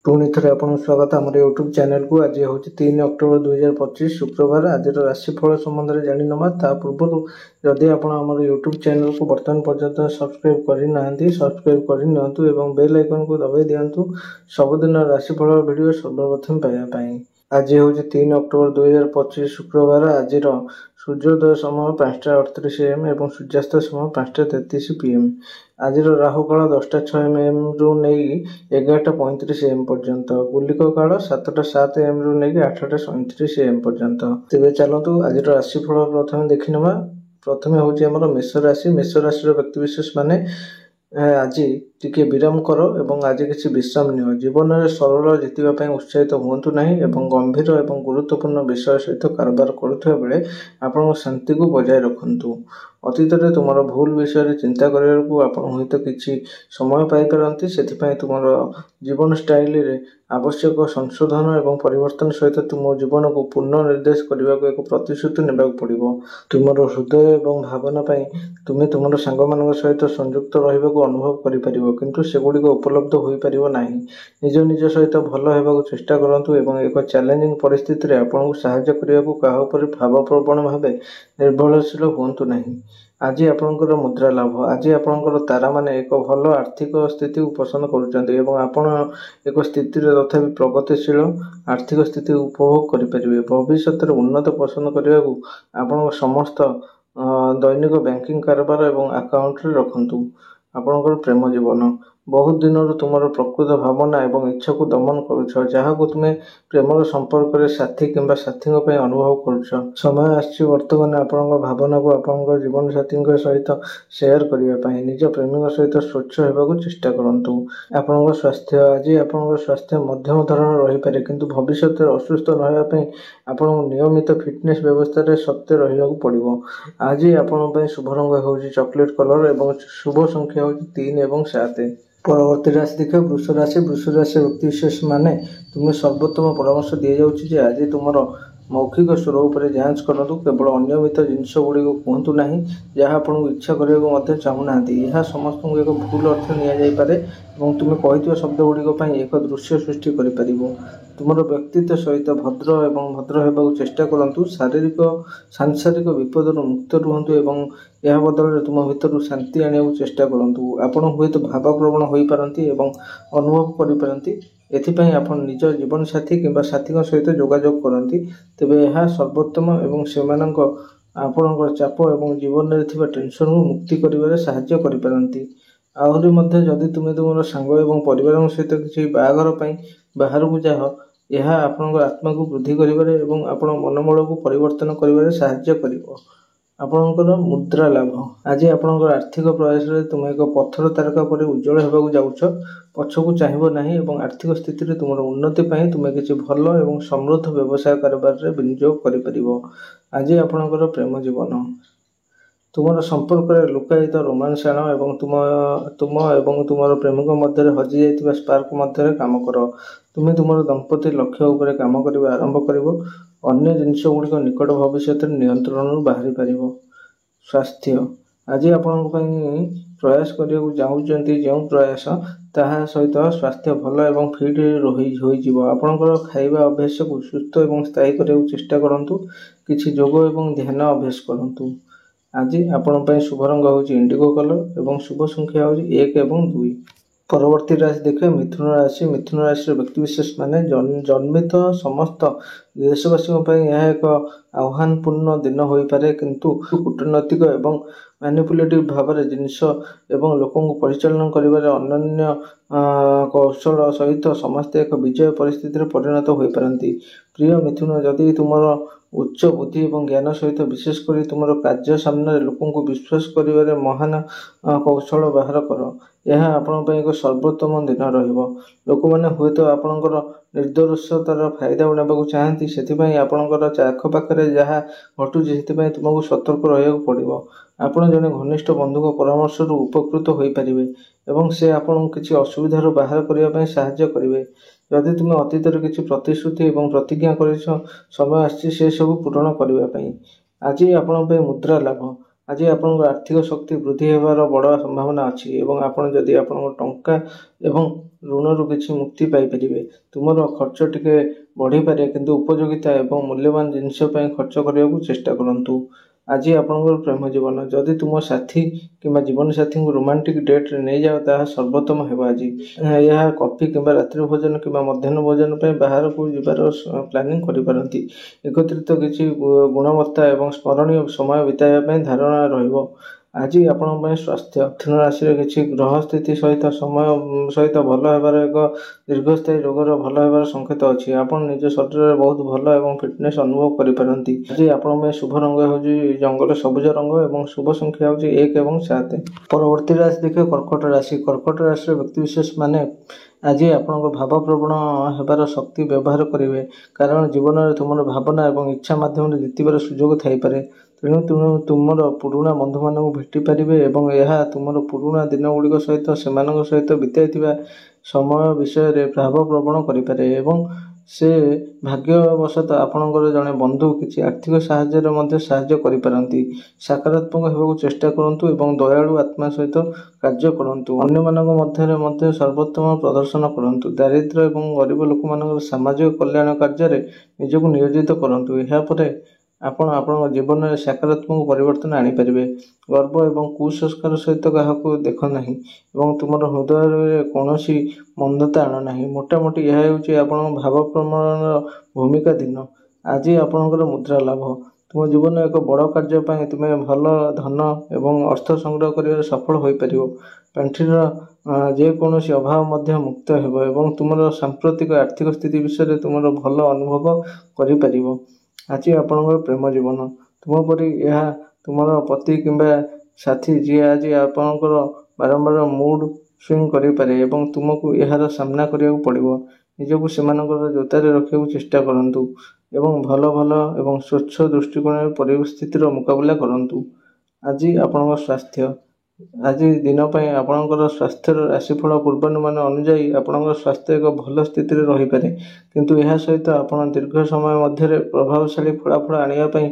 पुणी थे आपको स्वागत आम यूट्यूब चैनल को। आज हूँ 3 अक्टोबर 2025 शुक्रवार। आज राशिफल संबंध में जाणी नवा ता पूर्व जदि आप यूट्यूब चैनल को बर्तमान पर्यंत सब्सक्राइब करना सब्सक्राइब कर बेल आइकन को दबाई दिंतु सबुदिन राशिफल वीडियो सर्वप्रथम पाइबापी। आज हूँ 3 अक्टोबर 2025 शुक्रवार। आज सूर्योदय समय 5:38 AM और सूर्यास्त समय 5:33 PM। आज राहु काल 10:06 AM रु नहीं 11:35 AM पर्यंत। गुलिक काल 7:07 AM रु नहीं 8:37 AM पर्यंत। तेज चलतु आज राशिफल प्रथम देखा। प्रथम हूँ मेष राशि। मेष राशि व्यक्तिविशेष माने आज टिके विराम कर एवं आज किसी विश्राम नियो। जीवन में सरल जीतवाई उत्साहित हूँ ना एवं गंभीर और गुरुत्वपूर्ण विषय सहित कारबार करुवा बेले आपण शांति को बजाय रखु। अतीत में तुम भूल विषय चिंता करने को आप किसी समय पाइपारती से तुम जीवन स्टाइल रे आवश्यक संशोधन और परिवर्तन सहित तुम जीवन को पुनर्निर्देश करने को एक प्रतिश्रुति नेबा पड़ो। तुम हृदय और भावना तुम्हें तुम सांग मान सहित संयुक्त रहा अनुभव करिपारिबो, किंतु सेगुड़िक उपलब्ध हो पारिबो नाही। निज निज सहित भल होगा चेष्टा करंतु एवं एक चैलेंजिंग परिस्थिति रे आपनको सहाय्य करने को काहा उपर भावप्रवण भाव निर्भरशील हुंतु नाही। आज आपणकर मुद्रा लाभ। आज आपणकर तारा माने एक भल आर्थिक स्थिति पसंद करुचंती एवं आपण एक स्थिति तथापि प्रगतिशील आर्थिक स्थिति उपभोग करें। भविष्य में उन्नत पसंद करने को आपण समस्त दैनिक बैंकिंग कारबार एवं अकाउंट रे रखंतु। आपणकर प्रेम जीवन बहुत दिन तुम प्रकृत भावना और इच्छा को दमन कर जहाँ को तुम्हें प्रेम संपर्क में साथी किंबा साथी अनुभव कर समय आसी बर्तमान आपण भावना को आपण जीवन साथी सहित शेयर करने निज प्रेमी सहित स्वच्छ होगा चेष्टा करूँ। आपण स्वास्थ्य। आज आपण स्वास्थ्य मध्यम धरण रही पारे, किंतु भविष्य में असुस्थ रही आपन नियमित फिटनेस व्यवस्था सत्य रहा पड़ो। आज आपण शुभ रंग हो चॉकलेट कलर और शुभ संख्या हो 3 और 7। परवर्ती राशि देख वृष राशि। वृष राशि व्यक्तिविशेष माने तुम्हें सर्वोत्तम परामर्श दि जाऊँगी आज तुम मौखिक स्वर उपर जांच करूँ। केवल अनियमित जिनस गुड़ी कहतु ना जहाँ आपको इच्छा करने चाहूना। यह समस्त एक भूल अर्थ निपारे और तुम्हें कही शब्द गुड़िक एक दृश्य सृष्टि कर तुम व्यक्तित्व सहित भद्र और भद्र होगा चेष्टा करूँ। शारीरिक सांसारिक विपद मुक्त रुहतु और यह बदल तुम भीतर शांति आने चेष्टा करूँ। आपड़ हूँ तो भावप्रवण हो पारती और अनुभव करें। एथिपाई आप निज जीवन साथी किंबा साथी सहित जोगाजोग करती तेबे यह सर्वोत्तम और से आपण चाप और जीवन में टेंशन को मुक्ति कर साहाय्य करपारती। आहरी जदि तुम्हें तुम सांग और परिवार सहित किसी बाहाघर बाहर को जाओ यह आपण आत्मा को वृद्धि कर आपण मनोबल को परिवर्तन कर साहाय्य कर। आपणकर मुद्रा लाभ। आज आपणकर आर्थिक प्रयास रे तुम एक पत्थर तारका पर उज्जवल होगा जाऊछ। पछकू चाहब ना और आर्थिक स्थिति रे तुम उन्नति तुम्हें किसी भल और समृद्ध व्यवसाय कारोबार रे विनियोग कर। आज आपणकर प्रेम जीवन। तुम संपर्क में लुकायित रोमांस आण और तुम एवं तुम प्रेमिक मध्य हजि जाइथिबा स्पार्क मध्य काम कर। तुम्हें तुम दंपति लक्ष्य उपर काम करने आरंभ कर अन्य जिनस गुड़िक निकट भविष्य नियंत्रण बाहरी पार। स्वास्थ्य। आज आपण प्रयास करने चाहते जो प्रयास ताहा सहित स्वास्थ्य भल और फिट होकर खाଇବା अभ्यास को सुस्थ और स्थायी करने चेष्टा करूँ। किसी योग और ध्यान अभ्यास करूँ। आज आपण शुभ रंग हो इंडिगो कलर और शुभ संख्या हो 1 और 2। परवर्ती राशि देखे मिथुन राशि। मिथुन राशि व्यक्तिविशेष माने जन्मित समस्त देशवासी यह एक आह्वानपूर्ण दिन हो पारे, किंतु कूटनैतिक और मैनिपुलेटिव भाव में जिनस और लोक परिचालन कर अनन्य कौशल सहित समस्ते एक विजय परिस्थिति परिणत हो पारती। प्रिय मिथुन, जदि तुम उच्च बुद्धि और ज्ञान सहित विशेषकर तुम कार्य सामने लोक विश्वास कर महान कौशल बाहर कर यह आपण एक सर्वोत्तम दिन रोक मैंने हुए तो आपणकर निर्दोषतार फायदा उठाने चाहती से आपणकर आखपाखे जहाँ घटू तुमको सतर्क रहा पड़ो। आपण जड़े घनिष्ठ बंधु परामर्श उपकृत हो पारे और से आपन किसी असुविधार बाहर करने साहाय्य करेंगे। जदि तुम अतीत किसी प्रतिश्रुति और प्रतिज्ञा कर समय आसी से सब पूरण करने। आज आपण मुद्रा लाभ। ଆଜି ଆପଣଙ୍କ ଆର୍ଥିକ ଶକ୍ତି ବୃଦ୍ଧି ହେବାର ବଡ଼ ସମ୍ଭାବନା ଅଛି ଏବଂ ଆପଣ ଯଦି ଆପଣଙ୍କ ଟଙ୍କା ଏବଂ ଋଣରୁ କିଛି ମୁକ୍ତି ପାଇପାରିବେ। ତୁମର ଖର୍ଚ୍ଚ ଟିକେ ବଢ଼ିପାରେ, କିନ୍ତୁ ଉପଯୋଗିତା ଏବଂ ମୂଲ୍ୟବାନ ଜିନିଷ ପାଇଁ ଖର୍ଚ୍ଚ କରିବାକୁ ଚେଷ୍ଟା କରନ୍ତୁ। ଆଜି ଆପଣଙ୍କର ପ୍ରେମ ଜୀବନ, ଯଦି ତୁମ ସାଥୀ କିମ୍ବା ଜୀବନସାଥୀଙ୍କୁ ରୋମାଣ୍ଟିକ୍ ଡେଟ୍ରେ ନେଇଯାଅ ତାହା ସର୍ବୋତ୍ତମ ହେବ ଆଜି। ଏହା କଫି କିମ୍ବା ରାତ୍ରି ଭୋଜନ କିମ୍ବା ମଧ୍ୟାହ୍ନ ଭୋଜନ ପାଇଁ ବାହାରକୁ ଯିବାର ପ୍ଲାନିଂ କରିପାରନ୍ତି। ଏକତ୍ରିତ କିଛି ଗୁଣବତ୍ତା ଏବଂ ସ୍ମରଣୀୟ ସମୟ ବିତାଇବା ପାଇଁ ଧାରଣା ରହିବ। ଆଜି ଆପଣଙ୍କ ପାଇଁ ସ୍ୱାସ୍ଥ୍ୟ, ମିଥୁନ ରାଶିରେ କିଛି ଗ୍ରହ ସ୍ଥିତି ସହିତ ସମୟ ସହିତ ଭଲ ହେବାର ଏକ ଦୀର୍ଘସ୍ଥାୟୀ ରୋଗର ଭଲ ହେବାର ସଂକେତ ଅଛି। ଆପଣ ନିଜ ଶରୀରରେ ବହୁତ ଭଲ ଏବଂ ଫିଟନେସ୍ ଅନୁଭବ କରିପାରନ୍ତି। ଆଜି ଆପଣଙ୍କ ପାଇଁ ଶୁଭ ରଙ୍ଗ ହେଉଛି ଜଙ୍ଗଲ ସବୁଜ ରଙ୍ଗ ଏବଂ ଶୁଭ ସଂଖ୍ୟା ହେଉଛି 1 ଏବଂ 7। ପରବର୍ତ୍ତୀ ରାଶି ଦେଖିବେ କର୍କଟ ରାଶି। କର୍କଟ ରାଶିର ବ୍ୟକ୍ତିବିଶେଷମାନେ ଆଜି ଆପଣଙ୍କ ଭାବପ୍ରବଣ ହେବାର ଶକ୍ତି ବ୍ୟବହାର କରିବେ, କାରଣ ଜୀବନରେ ତୁମର ଭାବନା ଏବଂ ଇଚ୍ଛା ମାଧ୍ୟମରେ ଜିତିବାର ସୁଯୋଗ ଥାଇପାରେ। ତେଣୁ ତୁମର ପୁରୁଣା ବନ୍ଧୁମାନଙ୍କୁ ଭେଟିପାରିବେ ଏବଂ ଏହା ତୁମର ପୁରୁଣା ଦିନଗୁଡ଼ିକ ସହିତ ସେମାନଙ୍କ ସହିତ ବିତାଇଥିବା ସମୟ ବିଷୟରେ ଭାବପ୍ରବଣ କରିପାରେ ଏବଂ ସେ ଭାଗ୍ୟବଶତଃ ଆପଣଙ୍କର ଜଣେ ବନ୍ଧୁ କିଛି ଆର୍ଥିକ ସାହାଯ୍ୟରେ ମଧ୍ୟ ସାହାଯ୍ୟ କରିପାରନ୍ତି। ସକାରାତ୍ମକ ହେବାକୁ ଚେଷ୍ଟା କରନ୍ତୁ ଏବଂ ଦୟାଳୁ ଆତ୍ମା ସହିତ କାର୍ଯ୍ୟ କରନ୍ତୁ। ଅନ୍ୟମାନଙ୍କ ମଧ୍ୟରେ ମଧ୍ୟ ସର୍ବୋତ୍ତମ ପ୍ରଦର୍ଶନ କରନ୍ତୁ। ଦାରିଦ୍ର୍ୟ ଏବଂ ଗରିବ ଲୋକମାନଙ୍କର ସାମାଜିକ କଲ୍ୟାଣ କାର୍ଯ୍ୟରେ ନିଜକୁ ନିୟୋଜିତ କରନ୍ତୁ। ଏହାପରେ ଆପଣ ଆପଣଙ୍କ ଜୀବନରେ ସକାରାତ୍ମକ ପରିବର୍ତ୍ତନ ଆଣିପାରିବେ। ଗର୍ବ ଏବଂ କୁସଂସ୍କାର ସହିତ କାହାକୁ ଦେଖ ନାହିଁ ଏବଂ ତୁମର ହୃଦୟରେ କୌଣସି ମନ୍ଦତା ଆଣ ନାହିଁ। ମୋଟାମୋଟି ଏହା ହେଉଛି ଆପଣଙ୍କ ଭାବପ୍ରବଣର ଭୂମିକା ଦିନ। ଆଜି ଆପଣଙ୍କର ମୁଦ୍ରା ଲାଭ। ତୁମ ଜୀବନରେ ଏକ ବଡ଼ କାର୍ଯ୍ୟ ପାଇଁ ତୁମେ ଭଲ ଧନ ଏବଂ ଅର୍ଥ ସଂଗ୍ରହ କରିବାରେ ସଫଳ ହୋଇପାରିବ। ପାଣ୍ଠିର ଯେକୌଣସି ଅଭାବ ମଧ୍ୟ ମୁକ୍ତ ହେବ ଏବଂ ତୁମର ସାମ୍ପ୍ରତିକ ଆର୍ଥିକ ସ୍ଥିତି ବିଷୟରେ ତୁମର ଭଲ ଅନୁଭବ କରିପାରିବ। ଆଜି ଆପଣଙ୍କର ପ୍ରେମ ଜୀବନ। ତୁମ ପରି ଏହା ତୁମର ପତି କିମ୍ବା ସାଥୀ ଯିଏ ଆଜି ଆପଣଙ୍କର ବାରମ୍ବାର ମୁଡ୍ ସ୍ୱିଙ୍ଗ କରିପାରେ ଏବଂ ତୁମକୁ ଏହାର ସାମ୍ନା କରିବାକୁ ପଡ଼ିବ। ନିଜକୁ ସେମାନଙ୍କର ଜୋତାରେ ରଖିବାକୁ ଚେଷ୍ଟା କରନ୍ତୁ ଏବଂ ଭଲ ଏବଂ ସ୍ୱଚ୍ଛ ଦୃଷ୍ଟିକୋଣରେ ପରିସ୍ଥିତିର ମୁକାବିଲା କରନ୍ତୁ। ଆଜି ଆପଣଙ୍କ ସ୍ୱାସ୍ଥ୍ୟ। ଆଜି ଦିନ ପାଇଁ ଆପଣଙ୍କର ସ୍ୱାସ୍ଥ୍ୟର ରାଶିଫଳ ପୂର୍ବାନୁମାନ ଅନୁଯାୟୀ ଆପଣଙ୍କର ସ୍ୱାସ୍ଥ୍ୟ ଏକ ଭଲ ସ୍ଥିତିରେ ରହିପାରେ, କିନ୍ତୁ ଏହା ସହିତ ଆପଣ ଦୀର୍ଘ ସମୟ ମଧ୍ୟରେ ପ୍ରଭାବଶାଳୀ ଫଳାଫଳ ଆଣିବା ପାଇଁ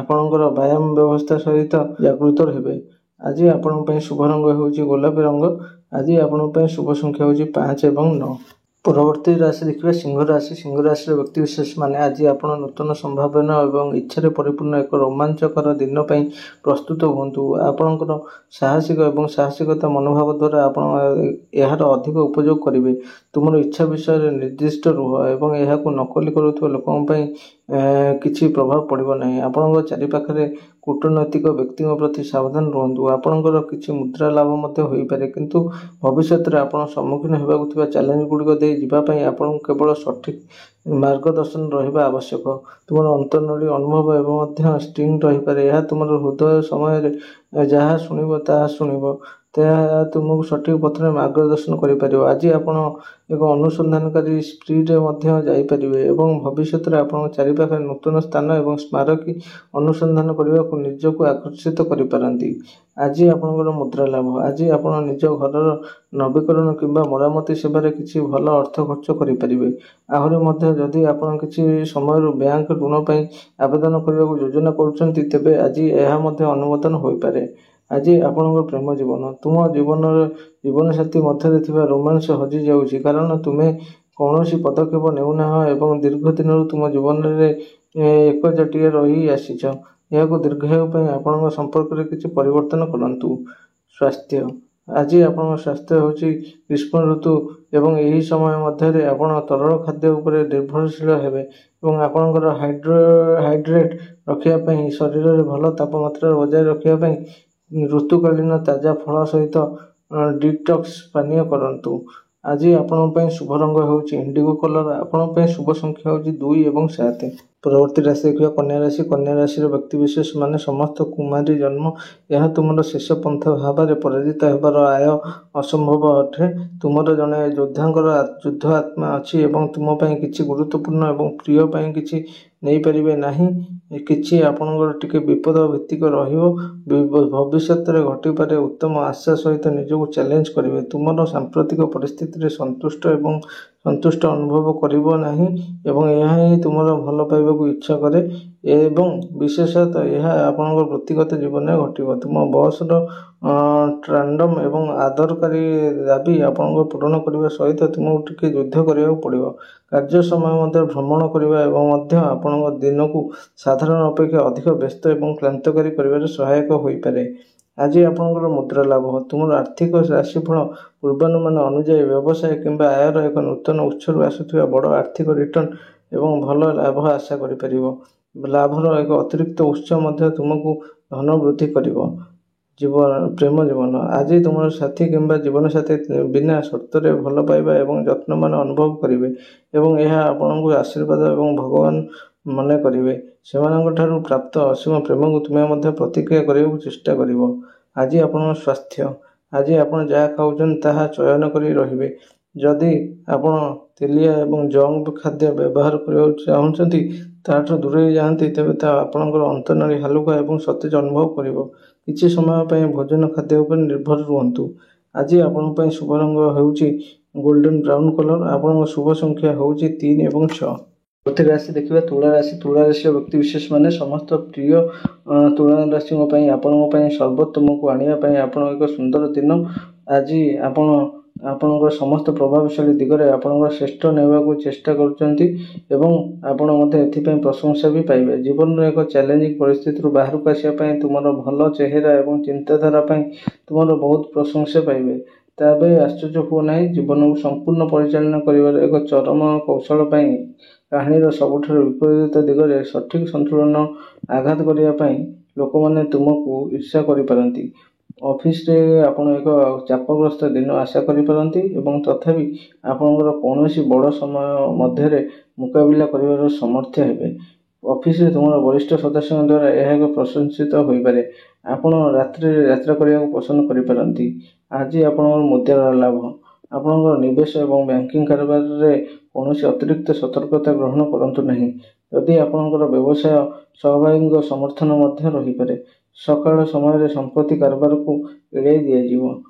ଆପଣଙ୍କର ବ୍ୟାୟାମ ବ୍ୟବସ୍ଥା ସହିତ ଜାଗୃତ ହେବେ। ଆଜି ଆପଣଙ୍କ ପାଇଁ ଶୁଭ ରଙ୍ଗ ହେଉଛି ଗୋଲାପୀ ରଙ୍ଗ। ଆଜି ଆପଣଙ୍କ ପାଇଁ ଶୁଭ ସଂଖ୍ୟା ହେଉଛି 5 ଏବଂ 9। ପରବର୍ତ୍ତୀ ରାଶି ଦେଖିବା ସିଂହ ରାଶି। ସିଂହ ରାଶିର ବ୍ୟକ୍ତିବିଶେଷମାନେ ଆଜି ଆପଣ ନୂତନ ସମ୍ଭାବନା ଏବଂ ଇଚ୍ଛାରେ ପରିପୂର୍ଣ୍ଣ ଏକ ରୋମାଞ୍ଚକର ଦିନ ପାଇଁ ପ୍ରସ୍ତୁତ ହୁଅନ୍ତୁ। ଆପଣଙ୍କର ସାହସିକ ଏବଂ ସାହସିକତା ମନୋଭାବ ଦ୍ୱାରା ଆପଣ ଏହାର ଅଧିକ ଉପଯୋଗ କରିବେ। ତୁମର ଇଚ୍ଛା ବିଷୟରେ ନିର୍ଦ୍ଦିଷ୍ଟ ରୁହ ଏବଂ ଏହାକୁ ନକଲି କରୁଥିବା ଲୋକଙ୍କ ପାଇଁ କିଛି ପ୍ରଭାବ ପଡ଼ିବ ନାହିଁ। ଆପଣଙ୍କ ଚାରିପାଖରେ କୂଟନୈତିକ ବ୍ୟକ୍ତିଙ୍କ ପ୍ରତି ସାବଧାନ ରୁହନ୍ତୁ। ଆପଣଙ୍କର କିଛି ମୁଦ୍ରା ଲାଭ ମଧ୍ୟ ହୋଇପାରେ, କିନ୍ତୁ ଭବିଷ୍ୟତରେ ଆପଣ ସମ୍ମୁଖୀନ ହେବାକୁ ଥିବା ଚ୍ୟାଲେଞ୍ଜଗୁଡ଼ିକ ଦେଇ ଯିବା ପାଇଁ ଆପଣଙ୍କୁ କେବଳ ସଠିକ୍ ମାର୍ଗଦର୍ଶନ ରହିବା ଆବଶ୍ୟକ। ତୁମର ଅନ୍ତର୍ନଳୀ ଅନୁଭବ ଏବେ ମଧ୍ୟ ଷ୍ଟ୍ରିଙ୍ଗ ରହିପାରେ। ଏହା ତୁମର ହୃଦୟ ସମୟରେ ଯାହା ଶୁଣିବ ତାହା ଶୁଣିବ, ତାହା ତୁମକୁ ସଠିକ୍ ପଥରେ ମାର୍ଗଦର୍ଶନ କରିପାରିବ। ଆଜି ଆପଣ ଏକ ଅନୁସନ୍ଧାନକାରୀ ସ୍ପ୍ରିରେ ମଧ୍ୟ ଯାଇପାରିବେ ଏବଂ ଭବିଷ୍ୟତରେ ଆପଣଙ୍କ ଚାରିପାଖରେ ନୂତନ ସ୍ଥାନ ଏବଂ ସ୍ମାରକୀ ଅନୁସନ୍ଧାନ କରିବାକୁ ନିଜକୁ ଆକର୍ଷିତ କରିପାରନ୍ତି। ଆଜି ଆପଣଙ୍କର ମୁଦ୍ରା ଲାଭ। ଆଜି ଆପଣ ନିଜ ଘରର ନବୀକରଣ କିମ୍ବା ମରାମତି ସେବାରେ କିଛି ଭଲ ଅର୍ଥ ଖର୍ଚ୍ଚ କରିପାରିବେ। ଆହୁରି ମଧ୍ୟ ଯଦି ଆପଣ କିଛି ସମୟରୁ ବ୍ୟାଙ୍କ ଋଣ ପାଇଁ ଆବେଦନ କରିବାକୁ ଯୋଜନା କରୁଛନ୍ତି, ତେବେ ଆଜି ଏହା ମଧ୍ୟ ଅନୁମୋଦନ ହୋଇପାରେ। ଆଜି ଆପଣଙ୍କ ପ୍ରେମ ଜୀବନ। ତୁମ ଜୀବନସାଥୀ ମଧ୍ୟରେ ଥିବା ରୋମାନ୍ସ ହଜିଯାଉଛି କାରଣ ତୁମେ କୌଣସି ପଦକ୍ଷେପ ନେଉନାହଁ ଏବଂ ଦୀର୍ଘ ଦିନରୁ ତୁମ ଜୀବନରେ ଏକଜାଟିଆ ରହି ଆସିଛ। ଏହାକୁ ଦୀର୍ଘାୟୁ ପାଇଁ ଆପଣଙ୍କ ସମ୍ପର୍କରେ କିଛି ପରିବର୍ତ୍ତନ କରନ୍ତୁ। ସ୍ୱାସ୍ଥ୍ୟ। ଆଜି ଆପଣଙ୍କ ସ୍ୱାସ୍ଥ୍ୟ ହେଉଛି ଗ୍ରୀଷ୍ମ ଋତୁ ଏବଂ ଏହି ସମୟ ମଧ୍ୟରେ ଆପଣ ତରଳ ଖାଦ୍ୟ ଉପରେ ନିର୍ଭରଶୀଳ ହେବେ ଏବଂ ଆପଣଙ୍କର ହାଇଡ୍ରେଟ୍ ରଖିବା ପାଇଁ ଶରୀରରେ ଭଲ ତାପମାତ୍ରା ବଜାୟ ରଖିବା ପାଇଁ ଋତୁକାଳୀନ ତାଜା ଫଳ ସହିତ ଡିଟକ୍ସ ପାନୀୟ କରନ୍ତୁ। ଆଜି ଆପଣଙ୍କ ପାଇଁ ଶୁଭ ରଙ୍ଗ ହେଉଛି ଇଣ୍ଡିଗୋ କଲର୍। ଆପଣଙ୍କ ପାଇଁ ଶୁଭ ସଂଖ୍ୟା ହେଉଛି 2 ଏବଂ 7। ପରବର୍ତ୍ତୀ ରାଶି ଦେଖିବା କନ୍ୟା ରାଶି। କନ୍ୟା ରାଶିର ବ୍ୟକ୍ତିବିଶେଷମାନେ ସମସ୍ତ କୁମାରୀ ଜନ୍ମ। ଏହା ତୁମର ଶେଷ ପନ୍ଥା ଭାବରେ ପରାଜିତ ହେବାର ଆୟ ଅସମ୍ଭବ ଅଟେ। ତୁମର ଜଣେ ଯୋଦ୍ଧାଙ୍କର ଯୁଦ୍ଧ ଆତ୍ମା ଅଛି ଏବଂ ତୁମ ପାଇଁ କିଛି ଗୁରୁତ୍ୱପୂର୍ଣ୍ଣ ଏବଂ ପ୍ରିୟ ପାଇଁ କିଛି ନେଇପାରିବେ ନାହିଁ। କିଛି ଆପଣଙ୍କର ଟିକେ ବିପଦ ଭିତ୍ତିକ ରହିବ। ଭବିଷ୍ୟତରେ ଘଟିପାରେ ଉତ୍ତମ ଆଶା ସହିତ ନିଜକୁ ଚ୍ୟାଲେଞ୍ଜ କରିବେ। ତୁମର ସାମ୍ପ୍ରତିକ ପରିସ୍ଥିତିରେ ସନ୍ତୁଷ୍ଟ ଏବଂ ସନ୍ତୁଷ୍ଟ ଅନୁଭବ କରିବ ନାହିଁ ଏବଂ ଏହା ହିଁ ତୁମର ଭଲ ପାଇବାକୁ ଇଚ୍ଛା କରେ ଏବଂ ବିଶେଷତଃ ଏହା ଆପଣଙ୍କ ବ୍ୟକ୍ତିଗତ ଜୀବନରେ ଘଟିବ। ତୁମ ବସ୍‌ର ଟ୍ରାଣ୍ଡମ୍ ଏବଂ ଆଦରକାରୀ ଦାବି ଆପଣଙ୍କ ପୂରଣ କରିବା ସହିତ ତୁମକୁ ଟିକିଏ ଯୁଦ୍ଧ କରିବାକୁ ପଡ଼ିବ। କାର୍ଯ୍ୟ ସମୟ ମଧ୍ୟରେ ଭ୍ରମଣ କରିବା ଏବଂ ମଧ୍ୟ ଆପଣଙ୍କ ଦିନକୁ ସାଧାରଣ ଅପେକ୍ଷା ଅଧିକ ବ୍ୟସ୍ତ ଏବଂ କ୍ଳାନ୍ତକାରୀ କରିବାରେ ସହାୟକ ହୋଇପାରେ। ଆଜି ଆପଣଙ୍କର ମୁଦ୍ରା ଲାଭ। ତୁମର ଆର୍ଥିକ ରାଶିଫଳ ପୂର୍ବାନୁମାନ ଅନୁଯାୟୀ ବ୍ୟବସାୟ କିମ୍ବା ଆୟର ଏକ ନୂତନ ଉତ୍ସରୁ ଆସୁଥିବା ବଡ଼ ଆର୍ଥିକ ରିଟର୍ଣ୍ଣ ଏବଂ ଭଲ ଲାଭ ଆଶା କରିପାରିବ। ଲାଭର ଏକ ଅତିରିକ୍ତ ଉତ୍ସ ମଧ୍ୟ ତୁମକୁ ଧନ ବୃଦ୍ଧି କରିବ। ପ୍ରେମ ଜୀବନ। ଆଜି ତୁମର ସାଥୀ କିମ୍ବା ଜୀବନସାଥୀ ବିନା ସର୍ତ୍ତରେ ଭଲ ପାଇବା ଏବଂ ଯତ୍ନମାନ ଅନୁଭବ କରିବେ ଏବଂ ଏହା ଆପଣଙ୍କୁ ଆଶୀର୍ବାଦ ଏବଂ ଭଗବାନ ମନେ କରିବେ। ସେମାନଙ୍କଠାରୁ ପ୍ରାପ୍ତ ଅସୀମ ପ୍ରେମକୁ ତୁମେ ମଧ୍ୟ ପ୍ରତିକ୍ରିୟା କରିବାକୁ ଚେଷ୍ଟା କରିବ। ଆଜି ଆପଣଙ୍କ ସ୍ୱାସ୍ଥ୍ୟ। ଆଜି ଆପଣ ଯାହା ଖାଉଛନ୍ତି ତାହା ଚୟନ କରି ରହିବେ। ଯଦି ଆପଣ ତେଲିଆ ଏବଂ ଜଙ୍କ ଖାଦ୍ୟ ବ୍ୟବହାର କରିବାକୁ ଚାହୁଁଛନ୍ତି ତାହାଠାରୁ ଦୂରେଇ ଯାଆନ୍ତି ତେବେ ତାହା ଆପଣଙ୍କର ଅନ୍ତନାଳୀ ହାଲୁକା ଏବଂ ସତେଜ ଅନୁଭବ କରିବ। କିଛି ସମୟ ପାଇଁ ଭୋଜନ ଖାଦ୍ୟ ଉପରେ ନିର୍ଭର ରୁହନ୍ତୁ। ଆଜି ଆପଣଙ୍କ ପାଇଁ ଶୁଭ ରଙ୍ଗ ହେଉଛି ଗୋଲ୍ଡେନ୍ ବ୍ରାଉନ୍ କଲର୍। ଆପଣଙ୍କ ଶୁଭ ସଂଖ୍ୟା ହେଉଛି 3 ଏବଂ 6। ପରବର୍ତ୍ତୀ ରାଶି ଦେଖିବା ତୁଳା ରାଶି। ତୁଳା ରାଶିର ବ୍ୟକ୍ତିବିଶେଷମାନେ ସମସ୍ତ ପ୍ରିୟ ତୁଳା ରାଶିଙ୍କ ପାଇଁ ଆପଣଙ୍କ ପାଇଁ ସର୍ବୋତ୍ତମକୁ ଆଣିବା ପାଇଁ ଆପଣ ଏକ ସୁନ୍ଦର ଦିନ। ଆଜି ଆପଣ ଆପଣଙ୍କର ସମସ୍ତ ପ୍ରଭାବଶାଳୀ ଦିଗରେ ଆପଣଙ୍କର ଶ୍ରେଷ୍ଠ ନେବାକୁ ଚେଷ୍ଟା କରୁଛନ୍ତି ଏବଂ ଆପଣ ମଧ୍ୟ ଏଥିପାଇଁ ପ୍ରଶଂସା ବି ପାଇବେ। ଜୀବନର ଏକ ଚ୍ୟାଲେଞ୍ଜିଂ ପରିସ୍ଥିତିରୁ ବାହାରକୁ ଆସିବା ପାଇଁ ତୁମର ଭଲ ଚେହେରା ଏବଂ ଚିନ୍ତାଧାରା ପାଇଁ ତୁମର ବହୁତ ପ୍ରଶଂସା ପାଇବେ। ତେବେ ଆଶ୍ଚର୍ଯ୍ୟ ହୁଅ ନାହିଁ। ଜୀବନକୁ ସମ୍ପୂର୍ଣ୍ଣ ପରିଚାଳନା କରିବାର ଏକ ଚରମ କୌଶଳ ପାଇଁ କାହାଣୀର ସବୁଠାରୁ ବିପରୀତ ଦିଗରେ ସଠିକ୍ ସନ୍ତୁଳନ ଆଘାତ କରିବା ପାଇଁ ଲୋକମାନେ ତୁମକୁ ଈର୍ଷା କରିପାରନ୍ତି। ଅଫିସରେ ଆପଣ ଏକ ଚାପଗ୍ରସ୍ତ ଦିନ ଆଶା କରିପାରନ୍ତି ଏବଂ ତଥାପି ଆପଣଙ୍କର କୌଣସି ବଡ଼ ସମୟ ମଧ୍ୟରେ ମୁକାବିଲା କରିବାର ସମର୍ଥ ହେବେ। ଅଫିସରେ ତୁମର ବରିଷ୍ଠ ସଦସ୍ୟଙ୍କ ଦ୍ୱାରା ଏହା ଏକ ପ୍ରଶଂସିତ ହୋଇପାରେ। ଆପଣ ରାତ୍ରିରେ ଯାତ୍ରା କରିବାକୁ ପସନ୍ଦ କରିପାରନ୍ତି। ଆଜି ଆପଣଙ୍କର ମୁଦ୍ରାର ଲାଭ। ଆପଣଙ୍କର ନିବେଶ ଏବଂ ବ୍ୟାଙ୍କିଂ କାରବାରରେ କୌଣସି ଅତିରିକ୍ତ ସତର୍କତା ଗ୍ରହଣ କରନ୍ତୁ ନାହିଁ। ଯଦି ଆପଣଙ୍କର ବ୍ୟବସାୟ ସହଭାଗୀଙ୍କ ସମର୍ଥନ ମଧ୍ୟ ରହିପାରେ। ସକାଳ ସମୟରେ ସମ୍ପତ୍ତି କାରବାରକୁ ଏଡ଼ାଇ ଦିଆଯିବ।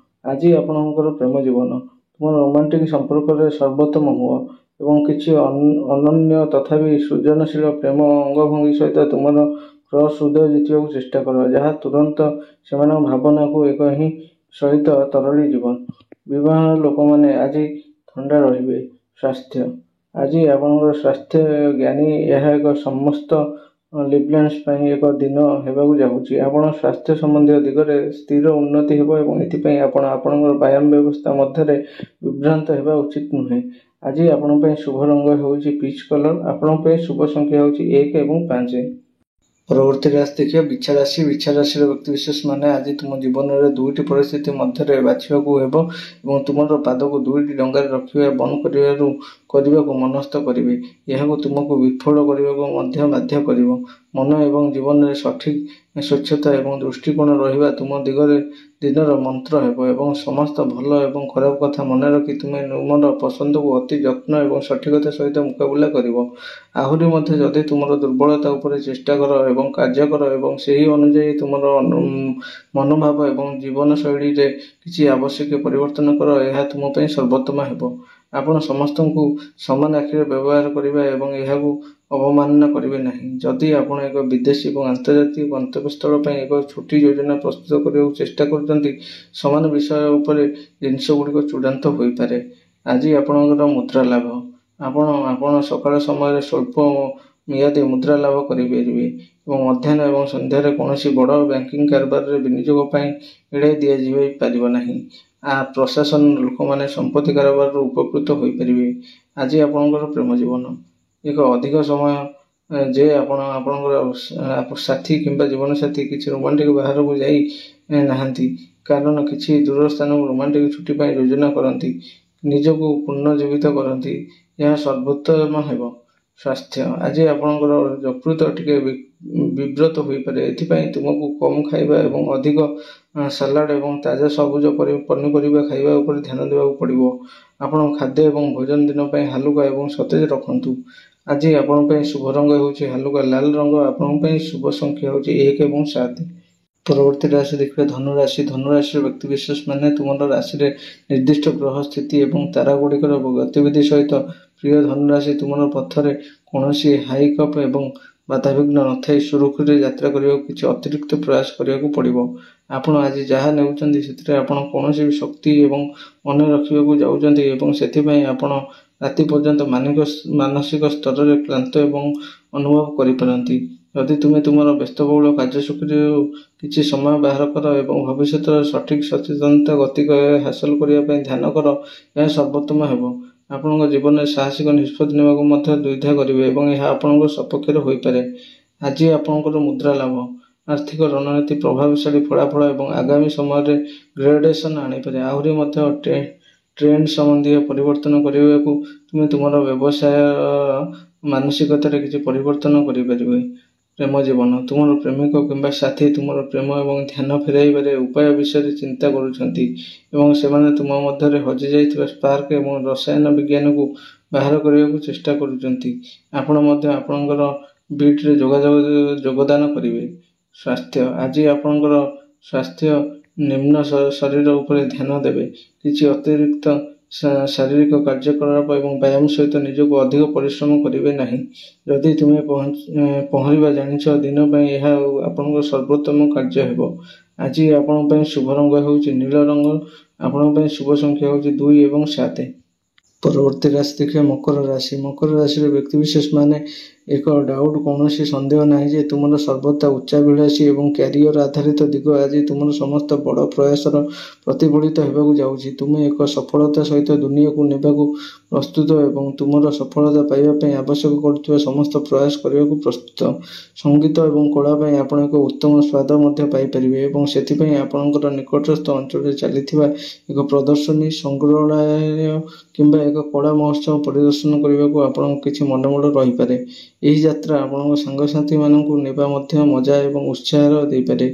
ଆଜି ଆପଣଙ୍କର ପ୍ରେମ ଜୀବନ। ତୁମର ରୋମାଣ୍ଟିକ୍ ସମ୍ପର୍କରେ ସର୍ବୋତ୍ତମ ହୁଅ ଏବଂ କିଛି ଅନନ୍ୟ ତଥାପି ସୃଜନଶୀଳ ପ୍ରେମ ଅଙ୍ଗଭଙ୍ଗୀ ସହିତ ତୁମର କ୍ରସ୍ ହୃଦୟ ଜିତିବାକୁ ଚେଷ୍ଟା କର ଯାହା ତୁରନ୍ତ ସେମାନଙ୍କ ଭାବନାକୁ ଏକ ହିଁ ସହିତ ତରଳି ଯିବ। ବିବାହର ଲୋକମାନେ ଆଜି ଥଣ୍ଡା ରହିବେ। ସ୍ୱାସ୍ଥ୍ୟ। ଆଜି ଆପଣଙ୍କର ସ୍ୱାସ୍ଥ୍ୟ ଜ୍ଞାନୀ ଏହା ଏକ ସମସ୍ତ ଲିବ୍ଲାନ୍ସ ପାଇଁ ଏକ ଦିନ ହେବାକୁ ଯାଉଛି। ଆପଣଙ୍କ ସ୍ୱାସ୍ଥ୍ୟ ସମ୍ବନ୍ଧୀୟ ଦିଗରେ ସ୍ଥିର ଉନ୍ନତି ହେବ ଏବଂ ଏଥିପାଇଁ ଆପଣ ଆପଣଙ୍କର ବ୍ୟାୟାମ ବ୍ୟବସ୍ଥା ମଧ୍ୟରେ ବିଭ୍ରାନ୍ତ ହେବା ଉଚିତ ନୁହେଁ। ଆଜି ଆପଣଙ୍କ ପାଇଁ ଶୁଭ ରଙ୍ଗ ହେଉଛି ପିଚ୍ କଲର୍। ଆପଣଙ୍କ ପାଇଁ ଶୁଭ ସଂଖ୍ୟା ହେଉଛି 1 ଏବଂ 5। ପରବର୍ତ୍ତୀ ରାଶି ଦେଖିବା ବିଛା ରାଶି। ବିଛା ରାଶିର ବ୍ୟକ୍ତିବିଶେଷମାନେ ଆଜି ତୁମ ଜୀବନରେ ଦୁଇଟି ପରିସ୍ଥିତି ମଧ୍ୟରେ ବାଛିବାକୁ ହେବ ଏବଂ ତୁମର ପାଦକୁ ଦୁଇଟି ଡଙ୍ଗାରେ ରଖିବା ବନ୍ଦ କରିବାକୁ ମନସ୍ଥ କରିବେ। ଏହାକୁ ତୁମକୁ ବିଫଳ କରିବାକୁ ମଧ୍ୟ ବାଧ୍ୟ କରିବ। ମନ ଏବଂ ଜୀବନରେ ସଠିକ୍ ସ୍ୱଚ୍ଛତା ଏବଂ ଦୃଷ୍ଟିକୋଣ ରହିବା ତୁମ ଦିନର ମନ୍ତ୍ର ହେବ ଏବଂ ସମସ୍ତ ଭଲ ଏବଂ ଖରାପ କଥା ମନେ ରଖି ତୁମେ ତୁମର ପସନ୍ଦକୁ ଅତି ଯତ୍ନ ଏବଂ ସଠିକତା ସହିତ ମୁକାବିଲା କରିବ। ଆହୁରି ମଧ୍ୟ ଯଦି ତୁମର ଦୁର୍ବଳତା ଉପରେ ଚେଷ୍ଟା କର ଏବଂ କାର୍ଯ୍ୟ କର ଏବଂ ସେହି ଅନୁଯାୟୀ ତୁମର ମନୋଭାବ ଏବଂ ଜୀବନଶୈଳୀରେ କିଛି ଆବଶ୍ୟକୀୟ ପରିବର୍ତ୍ତନ କର ଏହା ତୁମ ପାଇଁ ସର୍ବୋତ୍ତମ ହେବ। ଆପଣ ସମସ୍ତଙ୍କୁ ସମାନ ଆଖିରେ ବ୍ୟବହାର କରିବା ଏବଂ ଏହାକୁ ଅବମାନନା କରିବେ ନାହିଁ। ଯଦି ଆପଣ ଏକ ବିଦେଶୀ ଏବଂ ଆନ୍ତର୍ଜାତିକ ଗନ୍ତବ୍ୟସ୍ଥଳ ପାଇଁ ଏକ ଛୁଟି ଯୋଜନା ପ୍ରସ୍ତୁତ କରିବାକୁ ଚେଷ୍ଟା କରୁଛନ୍ତି ସମାନ ବିଷୟ ଉପରେ ଜିନିଷଗୁଡ଼ିକ ଚୂଡ଼ାନ୍ତ ହୋଇପାରେ। ଆଜି ଆପଣଙ୍କର ମୁଦ୍ରା ଲାଭ। ଆପଣ ସକାଳ ସମୟରେ ସ୍ୱଳ୍ପ ମିଆଦୀ ମୁଦ୍ରା ଲାଭ କରିପାରିବେ ଏବଂ ମଧ୍ୟାହ୍ନ ଏବଂ ସନ୍ଧ୍ୟାରେ କୌଣସି ବଡ଼ ବ୍ୟାଙ୍କିଂ କାରବାରରେ ବିନିଯୋଗ ପାଇଁ ଏଡ଼ାଇ ଦିଆଯାଇପାରିବ ନାହିଁ। ପ୍ରଶାସନ ଲୋକମାନେ ସମ୍ପତ୍ତି କାରବାରରୁ ଉପକୃତ ହୋଇପାରିବେ। ଆଜି ଆପଣଙ୍କର ପ୍ରେମ ଜୀବନ। ଏକ ଅଧିକ ସମୟ ଯେ ଆପଣ ଆପଣଙ୍କର ସାଥୀ କିମ୍ବା ଜୀବନସାଥୀ କିଛି ରୋମାଣ୍ଟିକ୍ ବାହାରକୁ ଯାଇ ନାହାନ୍ତି କାରଣ କିଛି ଦୂର ସ୍ଥାନକୁ ରୋମାଣ୍ଟିକ୍ ଛୁଟି ପାଇଁ ଯୋଜନା କରନ୍ତି ନିଜକୁ ପୁନର୍ଜୀବିତ କରନ୍ତି ଏହା ସର୍ବୋତ୍ତମ ହେବ। ସ୍ୱାସ୍ଥ୍ୟ। ଆଜି ଆପଣଙ୍କର ଯକୃତ ଟିକେ ବିବ୍ରତ ହୋଇପାରେ। ଏଥିପାଇଁ ତୁମକୁ କମ୍ ଖାଇବା ଏବଂ ଅଧିକ ସାଲାଡ୍ ଏବଂ ତାଜା ସବୁଜ ପନିପରିବା ଖାଇବା ଉପରେ ଧ୍ୟାନ ଦେବାକୁ ପଡ଼ିବ। ଆପଣଙ୍କ ଖାଦ୍ୟ ଏବଂ ଭୋଜନ ଦିନ ପାଇଁ ହାଲୁକା ଏବଂ ସତେଜ ରଖନ୍ତୁ। ଆଜି ଆପଣଙ୍କ ପାଇଁ ଶୁଭ ରଙ୍ଗ ହେଉଛି ହାଲୁକା ଲାଲ ରଙ୍ଗ। ଆପଣଙ୍କ ପାଇଁ ଶୁଭ ସଂଖ୍ୟା ହେଉଛି 1 ଏବଂ 7। ପରବର୍ତ୍ତୀ ରାଶି ଦେଖିବା ଧନୁରାଶି। ଧନୁରାଶିର ବ୍ୟକ୍ତିବିଶେଷ ମାନେ ତୁମର ରାଶିରେ ନିର୍ଦ୍ଦିଷ୍ଟ ଗ୍ରହ ସ୍ଥିତି ଏବଂ ତାରାଗୁଡ଼ିକର ଗତିବିଧି ସହିତ ପ୍ରିୟ ଧନୁରାଶି ତୁମର ପଥରେ କୌଣସି ହାଇକପ୍ ଏବଂ ବାଧାବିଘ୍ନ ନଥାଇ ସୁରୁଖୁରୁରେ ଯାତ୍ରା କରିବାକୁ କିଛି ଅତିରିକ୍ତ ପ୍ରୟାସ କରିବାକୁ ପଡ଼ିବ। ଆପଣ ଆଜି ଯାହା ନେଉଛନ୍ତି ସେଥିରେ ଆପଣ କୌଣସି ଶକ୍ତି ଏବଂ ମନେ ରଖିବାକୁ ଯାଉଛନ୍ତି ଏବଂ ସେଥିପାଇଁ ଆପଣ ରାତି ପର୍ଯ୍ୟନ୍ତ ମାନସିକ ସ୍ତରରେ କ୍ଳାନ୍ତ ଏବଂ ଅନୁଭବ କରିପାରନ୍ତି। ଯଦି ତୁମେ ତୁମର ବ୍ୟସ୍ତବହୁଳ କାର୍ଯ୍ୟସୂଚୀରୁ କିଛି ସମୟ ବାହାର କର ଏବଂ ଭବିଷ୍ୟତର ସଠିକ୍ ସଚେତନତା ଗତି ହାସଲ କରିବା ପାଇଁ ଧ୍ୟାନ କର, ଏହା ସର୍ବୋତ୍ତମ ହେବ। ଆପଣଙ୍କ ଜୀବନରେ ସାହସିକ ନିଷ୍ପତ୍ତି ନେବାକୁ ମଧ୍ୟ ଦ୍ୱିଧା କରିବେ ଏବଂ ଏହା ଆପଣଙ୍କ ସପକ୍ଷରେ ହୋଇପାରେ। ଆଜି ଆପଣଙ୍କର ମୁଦ୍ରା ଲାଭ, ଆର୍ଥିକ ରଣନୀତି ପ୍ରଭାବଶାଳୀ ଫଳାଫଳ ଏବଂ ଆଗାମୀ ସମୟରେ ଗ୍ରେଡେସନ୍ ଆଣିପାରେ। ଆହୁରି ମଧ୍ୟ ଟ୍ରେଣ୍ଡ ସମ୍ବନ୍ଧୀୟ ପରିବର୍ତ୍ତନ କରିବାକୁ ତୁମେ ତୁମର ବ୍ୟବସାୟ ମାନସିକତାରେ କିଛି ପରିବର୍ତ୍ତନ କରିପାରିବେ। ପ୍ରେମ ଜୀବନ, ତୁମର ପ୍ରେମିକ କିମ୍ବା ସାଥୀ ତୁମର ପ୍ରେମ ଏବଂ ଧ୍ୟାନ ଫେରାଇବାର ଉପାୟ ବିଷୟରେ ଚିନ୍ତା କରୁଛନ୍ତି ଏବଂ ସେମାନେ ତୁମ ମଧ୍ୟରେ ହଜିଯାଇଥିବା ସ୍ପାର୍କ ଏବଂ ରସାୟନ ବିଜ୍ଞାନକୁ ବାହାର କରିବାକୁ ଚେଷ୍ଟା କରୁଛନ୍ତି। ଆପଣ ମଧ୍ୟ ଆପଣଙ୍କର ବିଟ୍ରେ ଯୋଗଦାନ କରିବେ। ସ୍ୱାସ୍ଥ୍ୟ, ଆଜି ଆପଣଙ୍କର ସ୍ୱାସ୍ଥ୍ୟ ନିମ୍ନ ଶରୀର ଉପରେ ଧ୍ୟାନ ଦେବେ। କିଛି ଅତିରିକ୍ତ ଶାରୀରିକ କାର୍ଯ୍ୟକଳାପ ଏବଂ ବ୍ୟାୟାମ ସହିତ ନିଜକୁ ଅଧିକ ପରିଶ୍ରମ କରିବେ ନାହିଁ। ଯଦି ତୁମେ ପହଁରିବା ଜାଣିଛ, ଦିନ ପାଇଁ ଏହା ଆପଣଙ୍କ ସର୍ବୋତ୍ତମ କାର୍ଯ୍ୟ ହେବ। ଆଜି ଆପଣଙ୍କ ପାଇଁ ଶୁଭ ରଙ୍ଗ ହେଉଛି ନୀଳ ରଙ୍ଗ। ଆପଣଙ୍କ ପାଇଁ ଶୁଭ ସଂଖ୍ୟା ହେଉଛି 2 ଏବଂ 7। ପରବର୍ତ୍ତୀ ରାଶି ଦେଖିବା ମକର ରାଶି। ମକର ରାଶିର ବ୍ୟକ୍ତିବିଶେଷ ମାନେ ଏକ ଡାଉଟ୍ କୌଣସି ସନ୍ଦେହ ନାହିଁ ଯେ ତୁମର ସର୍ବଦା ଉଚ୍ଚାଭିଳାଷୀ ଏବଂ କ୍ୟାରିୟର ଆଧାରିତ ଦିଗ ଆଜି ତୁମର ସମସ୍ତ ବଡ଼ ପ୍ରୟାସର ପ୍ରତିଫଳିତ ହେବାକୁ ଯାଉଛି। ତୁମେ ଏକ ସଫଳତା ସହିତ ଦୁନିଆକୁ ନେବାକୁ ପ୍ରସ୍ତୁତ ଏବଂ ତୁମର ସଫଳତା ପାଇବା ପାଇଁ ଆବଶ୍ୟକ କରୁଥିବା ସମସ୍ତ ପ୍ରୟାସ କରିବାକୁ ପ୍ରସ୍ତୁତ। ସଙ୍ଗୀତ ଏବଂ କଳା ପାଇଁ ଆପଣ ଏକ ଉତ୍ତମ ସ୍ୱାଦ ମଧ୍ୟ ପାଇପାରିବେ ଏବଂ ସେଥିପାଇଁ ଆପଣଙ୍କର ନିକଟସ୍ଥ ଅଞ୍ଚଳରେ ଚାଲିଥିବା ଏକ ପ୍ରଦର୍ଶନୀ, ସଂଗ୍ରହାଳୟ କିମ୍ବା ଏକ କଳା ମହୋତ୍ସବ ପରିଦର୍ଶନ କରିବାକୁ ଆପଣଙ୍କ କିଛି ମନୋବଳ ରହିପାରେ। ଏହି ଯାତ୍ରା ଆପଣଙ୍କ ସାଙ୍ଗସାଥୀମାନଙ୍କୁ ନେବା ମଧ୍ୟ ମଜା ଏବଂ ଉତ୍ସାହର ଦେଇପାରେ।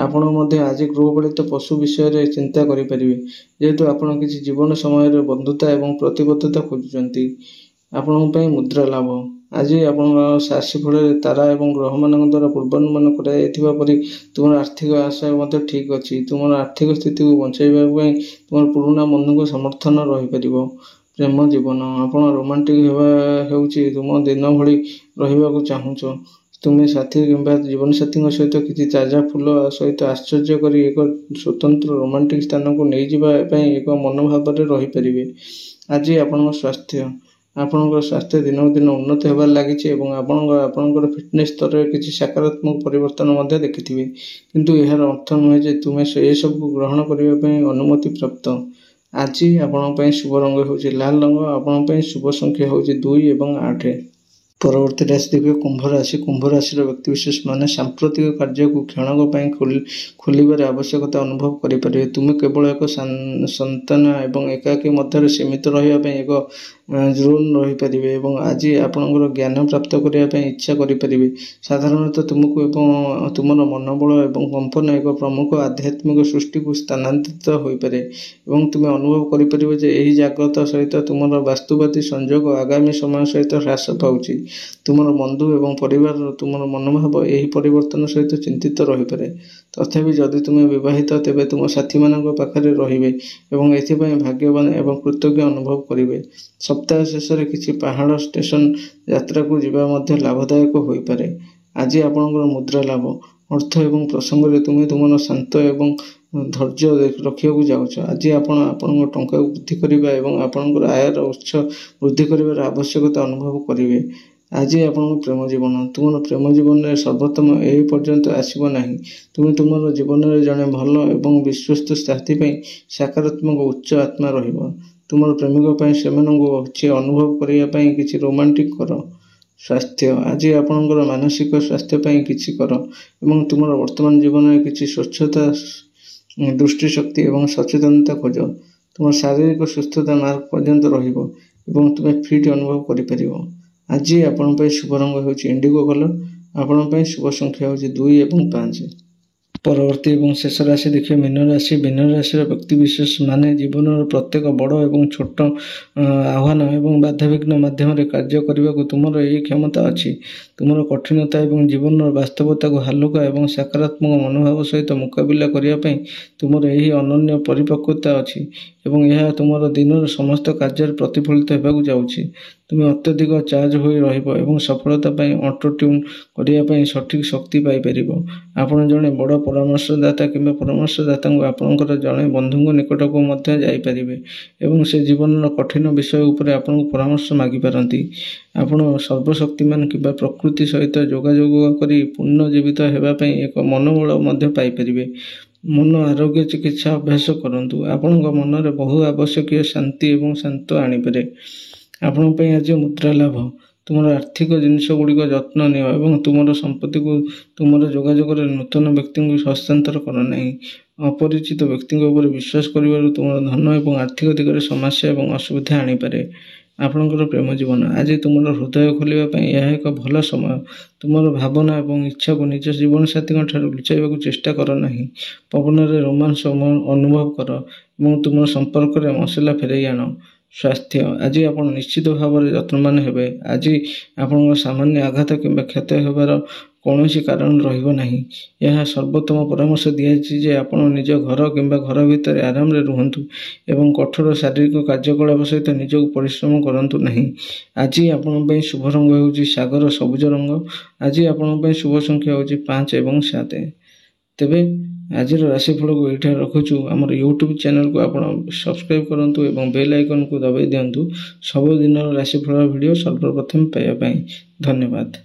ଆପଣ ମଧ୍ୟ ଆଜି ଗୃହପାଳିତ ପଶୁ ବିଷୟରେ ଚିନ୍ତା କରିପାରିବେ, ଯେହେତୁ ଆପଣ କିଛି ଜୀବନ ସମୟରେ ବନ୍ଧୁତା ଏବଂ ପ୍ରତିବଦ୍ଧତା ଖୋଜୁଛନ୍ତି। ଆପଣଙ୍କ ପାଇଁ ମୁଦ୍ରା ଲାଭ, ଆଜି ଆପଣଙ୍କ ରାଶିଫଳରେ ତାରା ଏବଂ ଗ୍ରହମାନଙ୍କ ଦ୍ୱାରା ପୂର୍ବାନୁମାନ କରାଯାଇଥିବା ପରି ତୁମର ଆର୍ଥିକ ଆଶା ମଧ୍ୟ ଠିକ୍ ଅଛି। ତୁମର ଆର୍ଥିକ ସ୍ଥିତିକୁ ବଞ୍ଚାଇବା ପାଇଁ ତୁମର ପୁରୁଣା ବନ୍ଧୁଙ୍କ ସମର୍ଥନ ରହିପାରିବ। ପ୍ରେମ ଜୀବନ, ଆପଣ ରୋମାଣ୍ଟିକ୍ ହେଉଛି ତୁମ ଦିନ ଭଳି ରହିବାକୁ ଚାହୁଁଛ। ତୁମେ ସାଥୀ କିମ୍ବା ଜୀବନସାଥୀଙ୍କ ସହିତ କିଛି ତାଜା ଫୁଲ ସହିତ ଆଶ୍ଚର୍ଯ୍ୟ କରି ଏକ ସ୍ୱତନ୍ତ୍ର ରୋମାଣ୍ଟିକ୍ ସ୍ଥାନକୁ ନେଇଯିବା ପାଇଁ ଏକ ମନୋଭାବରେ ରହିପାରିବେ। ଆଜି ଆପଣଙ୍କ ସ୍ୱାସ୍ଥ୍ୟ, ଆପଣଙ୍କର ସ୍ୱାସ୍ଥ୍ୟ ଦିନକୁ ଦିନ ଉନ୍ନତ ହେବାରେ ଲାଗିଛି ଏବଂ ଆପଣଙ୍କର ଫିଟନେସ୍ ସ୍ତରରେ କିଛି ସକାରାତ୍ମକ ପରିବର୍ତ୍ତନ ମଧ୍ୟ ଦେଖିଥିବେ। କିନ୍ତୁ ଏହାର ଅର୍ଥ ନୁହେଁ ଯେ ତୁମେ ଏସବୁକୁ ଗ୍ରହଣ କରିବା ପାଇଁ ଅନୁମତି ପ୍ରାପ୍ତ। ଆଜି ଆପଣଙ୍କ ପାଇଁ ଶୁଭ ରଙ୍ଗ ହେଉଛି ଲାଲ ରଙ୍ଗ। ଆପଣଙ୍କ ପାଇଁ ଶୁଭ ସଂଖ୍ୟା ହେଉଛି 2 ଏବଂ 8। ପରବର୍ତ୍ତୀ ରାଶି ଦେଖିବେ କୁମ୍ଭ ରାଶି। କୁମ୍ଭ ରାଶିର ବ୍ୟକ୍ତିବିଶେଷ ମାନେ ସାମ୍ପ୍ରତିକ କାର୍ଯ୍ୟକୁ କ୍ଷଣକ ପାଇଁ ଖୋଲିବାର ଆବଶ୍ୟକତା ଅନୁଭବ କରିପାରିବେ। ତୁମେ କେବଳ ଏକ ସନ୍ତାନ ଏବଂ ଏକାକୀ ମଧ୍ୟରେ ସୀମିତ ରହିବା ପାଇଁ ଏକ ଜୋନ୍ ରହିପାରିବେ ଏବଂ ଆଜି ଆପଣଙ୍କର ଜ୍ଞାନ ପ୍ରାପ୍ତ କରିବା ପାଇଁ ଇଚ୍ଛା କରିପାରିବେ। ସାଧାରଣତଃ ତୁମକୁ ଏବଂ ତୁମର ମନୋବଳ ଏବଂ କମ୍ପନ ଏକ ପ୍ରମୁଖ ଆଧ୍ୟାତ୍ମିକ ସୃଷ୍ଟିକୁ ସ୍ଥାନାନ୍ତରିତ ହୋଇପାରେ ଏବଂ ତୁମେ ଅନୁଭବ କରିପାରିବ ଯେ ଏହି ଜାଗ୍ରତ ସହିତ ତୁମର ବାସ୍ତବବାଦୀ ସଂଯୋଗ ଆଗାମୀ ସମୟ ସହିତ ହ୍ରାସ ପାଉଛି। ତୁମର ବନ୍ଧୁ ଏବଂ ପରିବାରର ତୁମର ମନୋଭାବ ଏହି ପରିବର୍ତ୍ତନ ସହିତ ଚିନ୍ତିତ ରହିପାରେ। ତଥାପି ଯଦି ତୁମେ ବିବାହିତ, ତେବେ ତୁମ ସାଥୀମାନଙ୍କ ପାଖରେ ରହିବେ ଏବଂ ଏଥିପାଇଁ ଭାଗ୍ୟବାନ ଏବଂ କୃତଜ୍ଞ ଅନୁଭବ କରିବେ। ସପ୍ତାହ ଶେଷରେ କିଛି ପାହାଡ଼ ଷ୍ଟେସନ ଯାତ୍ରାକୁ ଯିବା ମଧ୍ୟ ଲାଭଦାୟକ ହୋଇପାରେ। ଆଜି ଆପଣଙ୍କର ମୁଦ୍ରା ଲାଭ, ଅର୍ଥ ଏବଂ ପ୍ରସଙ୍ଗରେ ତୁମେ ତୁମର ଶାନ୍ତ ଏବଂ ଧୈର୍ଯ୍ୟ ରଖିବାକୁ ଯାଉଛ। ଆଜି ଆପଣ ଆପଣଙ୍କ ଟଙ୍କାକୁ ବୃଦ୍ଧି କରିବା ଏବଂ ଆପଣଙ୍କର ଆୟର ଉତ୍ସ ବୃଦ୍ଧି କରିବାର ଆବଶ୍ୟକତା ଅନୁଭବ କରିବେ। ଆଜି ଆପଣଙ୍କ ପ୍ରେମ ଜୀବନ, ତୁମର ପ୍ରେମ ଜୀବନରେ ସର୍ବୋତ୍ତମ ଏହି ପର୍ଯ୍ୟନ୍ତ ଆସିବ ନାହିଁ। ତୁମେ ତୁମର ଜୀବନରେ ଜଣେ ଭଲ ଏବଂ ବିଶ୍ୱସ୍ତ ସାଥୀ ପାଇଁ ସକାରାତ୍ମକ ଉଚ୍ଚ ଆତ୍ମା ରହିବ। ତୁମର ପ୍ରେମିକ ପାଇଁ ସେମାନଙ୍କୁ ଅନୁଭବ କରିବା ପାଇଁ କିଛି ରୋମାଣ୍ଟିକ୍ କର। ସ୍ୱାସ୍ଥ୍ୟ, ଆଜି ଆପଣଙ୍କର ମାନସିକ ସ୍ୱାସ୍ଥ୍ୟ ପାଇଁ କିଛି କର ଏବଂ ତୁମର ବର୍ତ୍ତମାନ ଜୀବନରେ କିଛି ସ୍ୱଚ୍ଛତା, ଦୃଷ୍ଟିଶକ୍ତି ଏବଂ ସଚେତନତା ଖୋଜ। ତୁମର ଶାରୀରିକ ସୁସ୍ଥତା ମାର୍କ ପର୍ଯ୍ୟନ୍ତ ରହିବ ଏବଂ ତୁମେ ଫିଟ୍ ଅନୁଭବ କରିପାରିବ। ଆଜି ଆପଣଙ୍କ ପାଇଁ ଶୁଭ ରଙ୍ଗ ହେଉଛି ଇଣ୍ଡିଗୋ କଲର୍। ଆପଣଙ୍କ ପାଇଁ ଶୁଭ ସଂଖ୍ୟା ହେଉଛି 2 ଏବଂ 5। परवर्ती एवं शेष राशि देखिए मीन राशि। मीन राशि व्यक्तिशेष माने जीवन प्रत्येक बड़ और छोट आह्वान एवं बाधाविघ्न मध्यम कार्य करने को तुमर यही क्षमता अच्छी। तुमर कठिनता एवं जीवन वास्तवता को हालुका और सकारात्मक मनोभाव सहित मुकाबिला करने तुमर यही अनन्य परिपक्वता अच्छी एवं यह तुमर दिन समस्त कार्य प्रतिफलित होगा जाऊँगी। तुम्हें अत्यधिक चार्ज हो रही सफलता ऑटो ट्यून करने सठिक शक्ति पाइपर। आपण जड़े बड़ परामर्शदाता कि परामर्शदाता आपंकर जड़े बंधु निकट को जापरें और से जीवन कठिन विषय उपर आपन परामर्श मागिपारती। आपण सर्वशक्तिमान कि प्रकृति सहित जोगाजोग कर पुनर्जीवित होगापी एक मनोबल पाइपर। मन आरोग्य चिकित्सा अभ्यास करूँ। आपण मन बहु आवश्यक शांति और शांत आनीपे। आपण आज मुद्रा लाभ तुम आर्थिक जिनस गुड़िक जत्न नियो और तुम संपत्ति को तुम जोगाजोग नूतन व्यक्ति को हस्तांतर करना। अपरिचित व्यक्ति विश्वास कर तुम धन और आर्थिक दिगरे समस्या और असुविधा आनीपे। आपणकर प्रेम जीवन आज तुम हृदय खोलने यह एक भल समय। तुम भावना और इच्छा को निज जीवन साथी लुचाइवा चेष्टा करना। पवन में रोमांस अनुभव कर और तुम संपर्क में मसला फेरई आण। स्वास्थ्य आज आप निश्चित भाव में यत्नवान हेबे। आज आपण सामान्य आघात कि क्षत होबार कौन कारण रहा। यह सर्वोत्तम परामर्श दिखाई आप निज घर कि घर भितर आराम रुहतु एवं कठोर शारीरिक कार्यकलाप सहित निजक परिश्रम करूँ ना। आज आपण शुभ रंग हो सागर सबुज रंग। आज आपण शुभ संख्या हो 5 और 7। तेबे आज राशिफल को ये रखुचु। आमर यूट्यूब चैनल को आप सब्सक्राइब करूँ और बेल आइकन को दबाई दिंतु। सबुदिन राशिफल वीडियो सर्वप्रथम पाइबा। धन्यवाद।